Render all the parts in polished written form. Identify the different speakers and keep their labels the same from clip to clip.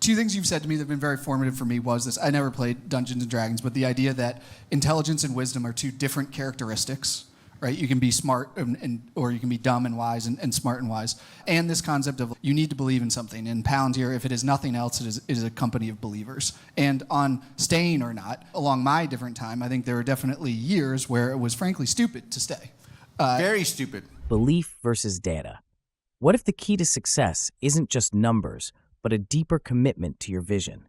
Speaker 1: two things you've said to me that have been very formative for me was this. I never played Dungeons & Dragons, but the idea that intelligence and wisdom are two different characteristics, right? You can be smart or you can be dumb and wise and smart and wise. And this concept of you need to believe in something. And Palantir, if it is nothing else, it is a company of believers. And on staying or not, along my different time, I think there were definitely years where it was frankly stupid to stay.
Speaker 2: Very stupid.
Speaker 3: Belief versus data. What if the key to success isn't just numbers, but a deeper commitment to your vision?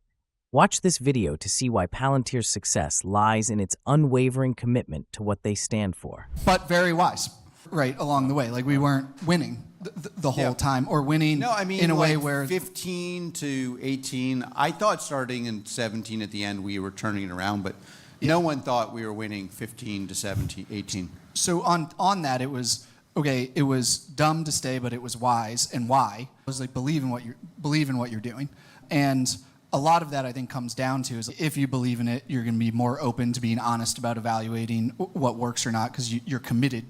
Speaker 3: Watch this video to see why Palantir's success lies in its unwavering commitment to what they stand for.
Speaker 1: But very wise, right, along the way. Like, we weren't winning the whole time, or winning in a way where...
Speaker 2: 15 to 18, I thought starting in 17 at the end we were turning it around, but no one thought we were winning 15 to 17, 18.
Speaker 1: So on that, it was... Okay, it was dumb to stay, but it was wise. And why? It was like believe in what you're doing. And a lot of that, I think, comes down to is if you believe in it, you're going to be more open to being honest about evaluating what works or not, because you're committed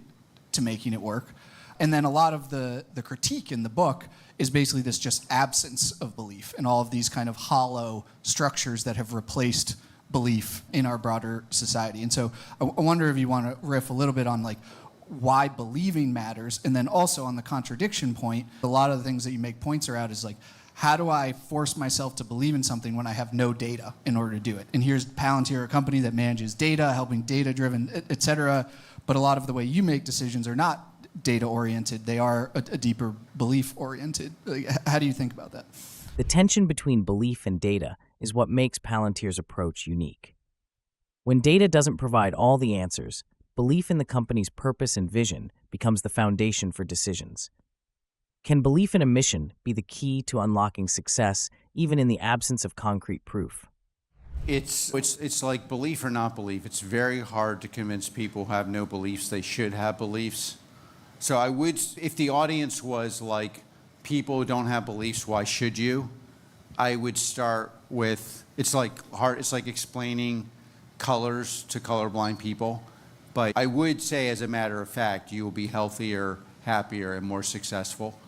Speaker 1: to making it work. And then a lot of the critique in the book is basically this just absence of belief and all of these kind of hollow structures that have replaced belief in our broader society. And so I wonder if you want to riff a little bit on like why believing matters, and then also on the contradiction point, a lot of the things that you make points around is like, how do I force myself to believe in something when I have no data in order to do it? And here's Palantir, a company that manages data, helping data-driven, et cetera. But a lot of the way you make decisions are not data-oriented. They are a deeper belief-oriented. Like, how do you think about that?
Speaker 3: The tension between belief and data is what makes Palantir's approach unique. When data doesn't provide all the answers, belief in the company's purpose and vision becomes the foundation for decisions. Can belief in a mission be the key to unlocking success, even in the absence of concrete proof?
Speaker 2: It's like belief or not belief. It's very hard to convince people who have no beliefs they should have beliefs. So I would, if the audience was like, people who don't have beliefs, why should you? I would start with, it's like explaining colors to colorblind people. But I would say, as a matter of fact, you will be healthier, happier, and more successful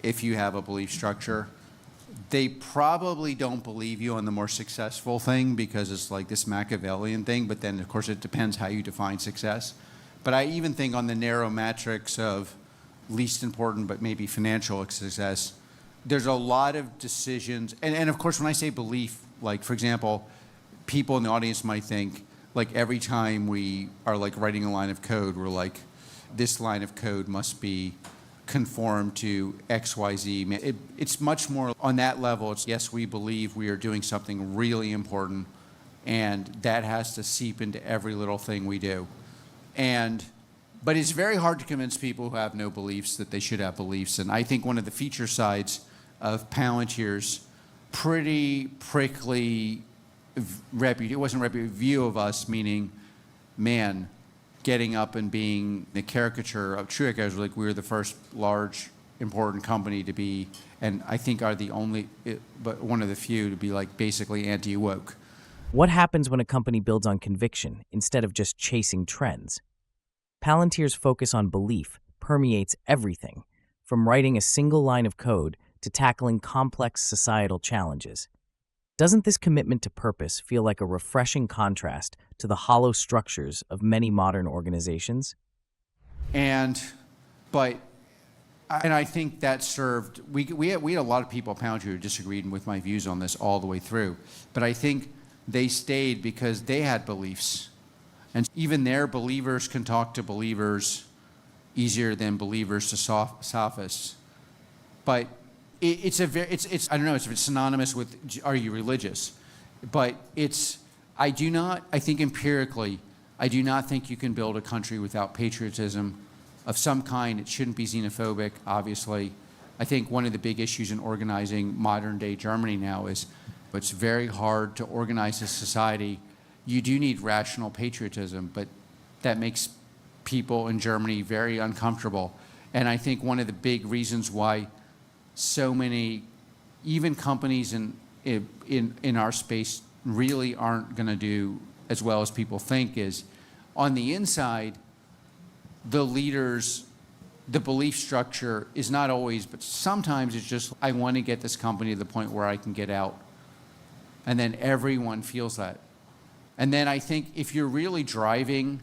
Speaker 2: if you have a belief structure. They probably don't believe you on the more successful thing because it's like this Machiavellian thing, but then, of course, it depends how you define success. But I even think on the narrow matrix of least important but maybe financial success, there's a lot of decisions. And of course, when I say belief, like, for example, people in the audience might think, like every time we are like writing a line of code, we're like, this line of code must be conform to XYZ. It's much more on that level. It's yes, we believe we are doing something really important, and that has to seep into every little thing we do. But it's very hard to convince people who have no beliefs that they should have beliefs. And I think one of the feature sides of Palantir's pretty prickly view of us, meaning, man, getting up and being the caricature of true guys, like we were the first large, important company to be, and I think are the only, but one of the few to be like basically anti-woke.
Speaker 3: What happens when a company builds on conviction instead of just chasing trends? Palantir's focus on belief permeates everything, from writing a single line of code to tackling complex societal challenges. Doesn't this commitment to purpose feel like a refreshing contrast to the hollow structures of many modern organizations?
Speaker 2: And I think that served, we had a lot of people at Palantir who disagreed with my views on this all the way through, but I think they stayed because they had beliefs. And even their believers can talk to believers easier than believers to sophists. But it's I don't know if it's synonymous with are you religious, but I think empirically, I do not think you can build a country without patriotism of some kind. It shouldn't be xenophobic, obviously. I think one of the big issues in organizing modern day Germany now is it's very hard to organize a society. You do need rational patriotism, but that makes people in Germany very uncomfortable. And I think one of the big reasons why so many, even companies in our space really aren't going to do as well as people think is, on the inside, the leaders the belief structure is not always, but sometimes it's just, I want to get this company to the point where I can get out. And then everyone feels that. And then I think if you're really driving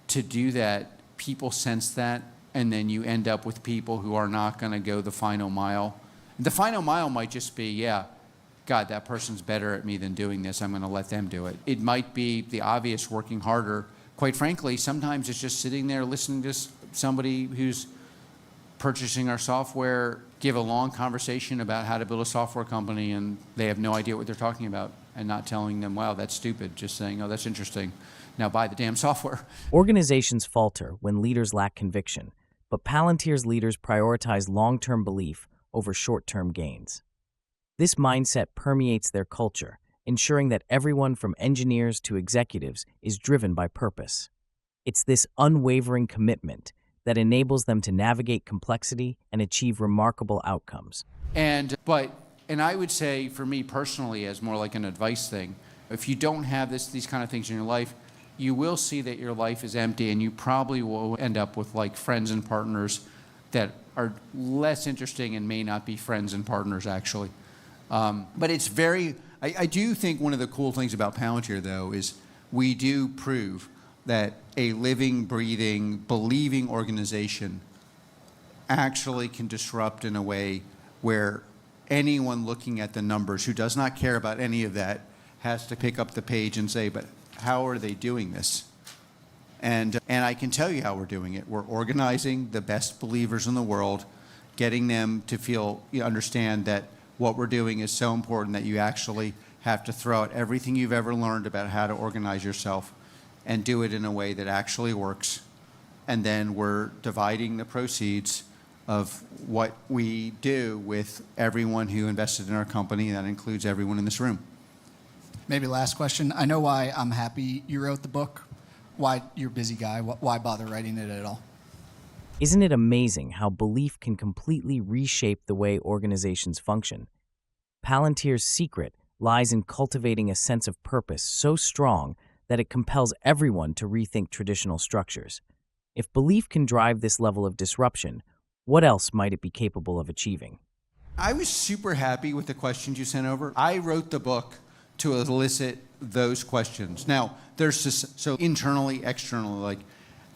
Speaker 2: to do that, people sense that, and then you end up with people who are not going to go the final mile. The final mile might just be, yeah, God, that person's better at me than doing this. I'm going to let them do it. It might be the obvious working harder. Quite frankly, sometimes it's just sitting there listening to somebody who's purchasing our software give a long conversation about how to build a software company, and they have no idea what they're talking about, and not telling them, wow, that's stupid. Just saying, oh, that's interesting. Now buy the damn software.
Speaker 3: Organizations falter when leaders lack conviction, but Palantir's leaders prioritize long-term belief over short-term gains. This mindset permeates their culture, ensuring that everyone from engineers to executives is driven by purpose. It's this unwavering commitment that enables them to navigate complexity and achieve remarkable outcomes.
Speaker 2: And I would say, for me personally, as more like an advice thing, if you don't have these kind of things in your life, you will see that your life is empty, and you probably will end up with like friends and partners that are less interesting and may not be friends and partners actually. But it's I do think one of the cool things about Palantir, though, is we do prove that a living, breathing, believing organization actually can disrupt in a way where anyone looking at the numbers who does not care about any of that has to pick up the page and say, but how are they doing this? And I can tell you how we're doing it. We're organizing the best believers in the world, getting them to understand that what we're doing is so important that you actually have to throw out everything you've ever learned about how to organize yourself and do it in a way that actually works. And then we're dividing the proceeds of what we do with everyone who invested in our company, and that includes everyone in this room.
Speaker 1: Maybe last question. I know why I'm happy you wrote the book. Why you're a busy guy. Why bother writing it at all?
Speaker 3: Isn't it amazing how belief can completely reshape the way organizations function? Palantir's secret lies in cultivating a sense of purpose so strong that it compels everyone to rethink traditional structures. If belief can drive this level of disruption, what else might it be capable of achieving?
Speaker 2: I was super happy with the questions you sent over. I wrote the book to elicit those questions. Now, there's this, so internally, externally, like,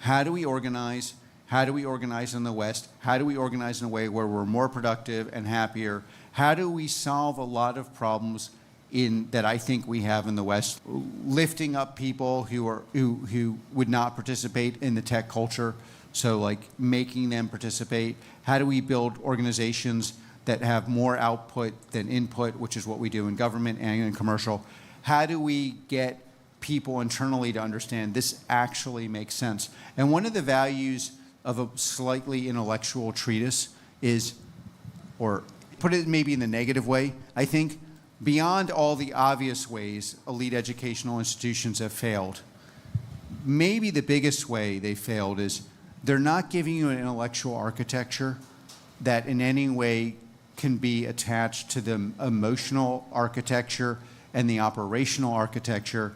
Speaker 2: how do we organize? How do we organize in the West? How do we organize in a way where we're more productive and happier? How do we solve a lot of problems that I think we have in the West, lifting up people who would not participate in the tech culture, so like making them participate? How do we build organizations that have more output than input, which is what we do in government and in commercial? How do we get people internally to understand this actually makes sense? And one of the values of a slightly intellectual treatise is, or put it maybe in the negative way, I think, beyond all the obvious ways elite educational institutions have failed, maybe the biggest way they failed is they're not giving you an intellectual architecture that in any way can be attached to the emotional architecture and the operational architecture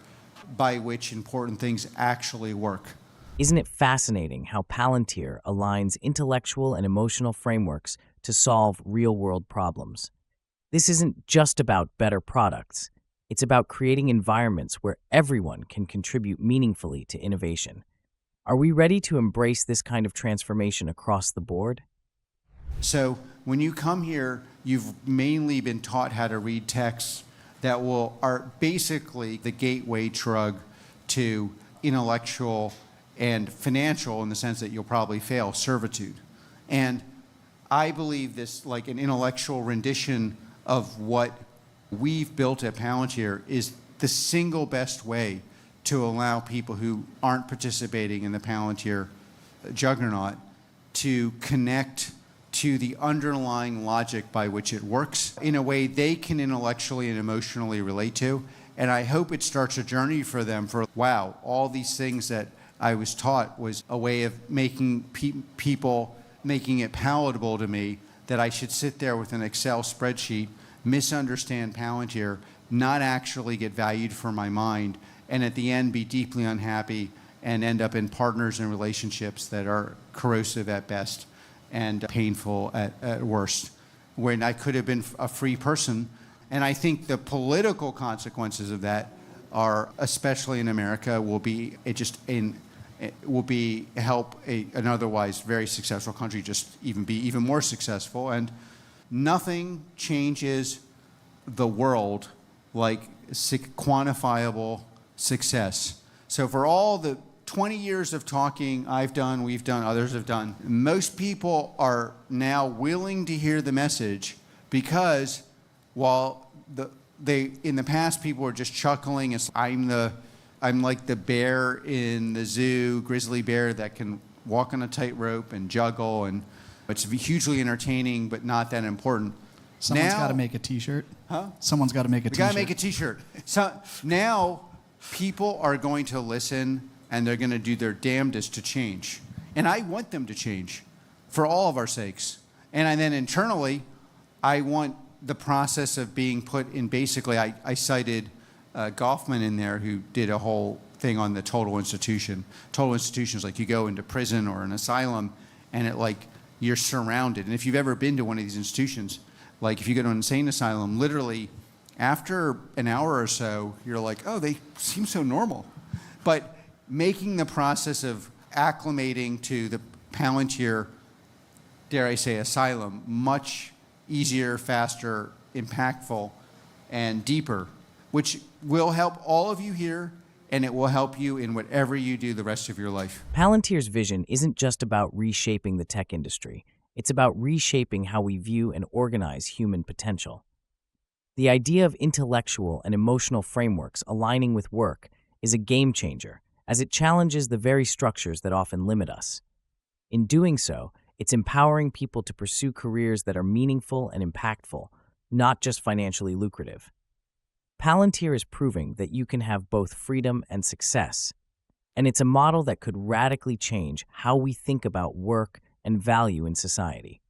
Speaker 2: by which important things actually work.
Speaker 3: Isn't it fascinating how Palantir aligns intellectual and emotional frameworks to solve real-world problems? This isn't just about better products. It's about creating environments where everyone can contribute meaningfully to innovation. Are we ready to embrace this kind of transformation across the board?
Speaker 2: So when you come here, you've mainly been taught how to read texts that are basically the gateway drug to intellectual and financial, in the sense that you'll probably fail, servitude. And I believe this, like an intellectual rendition of what we've built at Palantir, is the single best way to allow people who aren't participating in the Palantir juggernaut to connect to the underlying logic by which it works in a way they can intellectually and emotionally relate to. And I hope it starts a journey for them for, wow, all these things that I was taught was a way of making people, making it palatable to me, that I should sit there with an Excel spreadsheet, misunderstand Palantir, not actually get valued for my mind, and at the end be deeply unhappy and end up in partners and relationships that are corrosive at best. and painful at worst, when I could have been a free person. And I think the political consequences of that are, especially in America, will be help an otherwise very successful country just be even more successful. And nothing changes the world like quantifiable success. So for all the 20 years of talking we've done, others have done, most people are now willing to hear the message, because while in the past people were just chuckling, as I'm like the bear in the zoo, grizzly bear that can walk on a tightrope and juggle, and it's hugely entertaining but not that important.
Speaker 1: Someone's got to make a T-shirt.
Speaker 2: Huh?
Speaker 1: Someone's got to make a T-shirt.
Speaker 2: We got to make a T-shirt. So now people are going to listen, and they're going to do their damnedest to change. And I want them to change for all of our sakes. And then internally, I want the process of being put in, basically, I cited Goffman in there, who did a whole thing on the total institution. Total institution is like you go into prison or an asylum, and you're surrounded. And if you've ever been to one of these institutions, like if you go to an insane asylum, literally after an hour or so, you're like, oh, they seem so normal. But making the process of acclimating to the Palantir, dare I say, asylum, much easier, faster, impactful, and deeper, which will help all of you here, and it will help you in whatever you do the rest of your life.
Speaker 3: Palantir's vision isn't just about reshaping the tech industry. It's about reshaping how we view and organize human potential. The idea of intellectual and emotional frameworks aligning with work is a game changer, as it challenges the very structures that often limit us. In doing so, it's empowering people to pursue careers that are meaningful and impactful, not just financially lucrative. Palantir is proving that you can have both freedom and success, and it's a model that could radically change how we think about work and value in society.